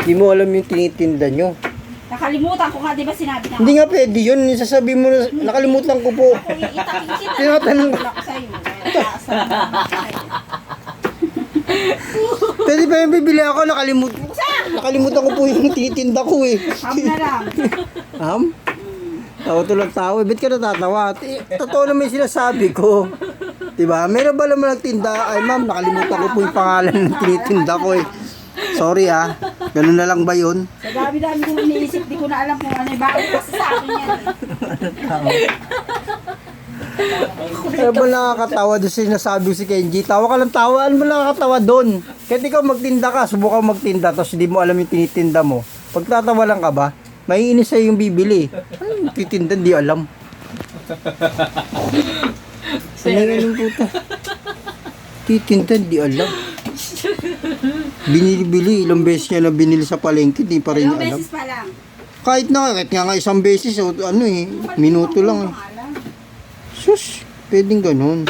Di mo alam yung tinitinda nyo. Nakalimutan ko nga, di ba sinabi na? Hindi nga pwede yun. Sasabihin mo na, nakalimutan ko po. Ako itakikita. Tinatanong ko. Ako sa'yo. Pwede ba yung bibili ako? Nakalimutan ko po yung tinitinda ko eh. Ham na lang. Ham? Tawa tulang tao. Ba't ka natatawa? Totoo naman yung sinasabi ko. Diba? Meron ba naman nagtinda? Ay ma'am, nakalimutan ko po yung pangalan ng tinitinda ko eh. Sorry ah. Ganun na lang ba yun? Sa dami-dami ko iniisip, di ko na alam kung ano. Bakit kasi sa akin yan eh. Ano ba nakakatawa doon sinasabi si Kenji? Tawa ka lang tawa. Ano ba nakakatawa doon? Kahit ikaw magtinda ka, subukan magtinda, tapos hindi mo alam yung tinitinda mo. Pagtatawa lang ka ba? Maiinis sa'yo yung bibili. Ano yung titinda? Hindi alam. Ano puta? Titinda, hindi alam. Binili-bili. Ilang beses niya na binili sa palengke, di pa rin Ilang niya alam. beses pa lang. Kahit nga isang beses, o, ano eh, minuto lang eh. Sus, pwedeng ganun.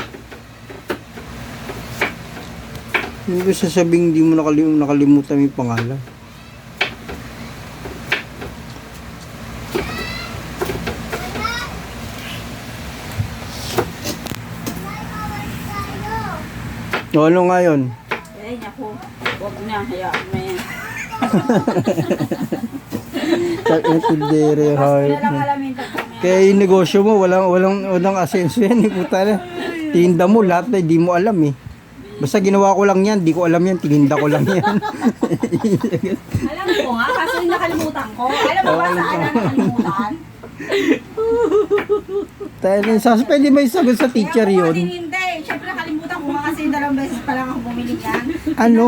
Hindi ko sasabing hindi mo nakalimutan yung pangalan. O, ano nga yun? Ay, naku. Huwag na. Hayaan mo yan. Tildere, Mas heart. na lang alamin pagkamaya. Kaya yung negosyo mo, walang asenso yan. Puta na. Tinda mo, lahat na hindi mo alam eh. Basta ginawa ko lang yan, di ko alam yan, tininda ko lang yan. Alam ko nga, kaso yung nakalimutan ko. Alam mo ba saan na nakalimutan? Pwede ba yung sagot sa teacher Kaya yun? hindi. Siyempre nakalimutan ko nga kasi dalawang beses pa lang ako bumili yan. Ano?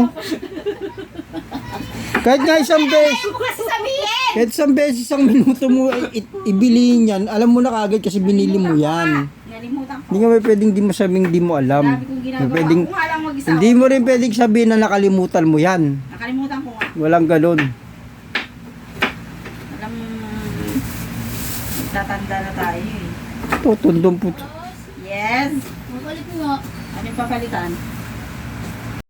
Kahit nga isang beses, Ayaw mo kasi sabihin! kahit isang beses, isang minuto mo ibilihin yan, alam mo na kagad kasi binili mo yan. Nalimutan ko. Hindi nga may pwedeng di mo sabing di mo alam. Sabi kong ginagawa. Pwedeng, Ako nga lang mag-isa. hindi mo rin pwedeng sabihin na nakalimutan mo yan. Nakalimutan ko nga. Walang ganun. Alam, tatanda na tayo eh. Ito, tundong puto. Yes. Makulit mo. Ano yung papalitan?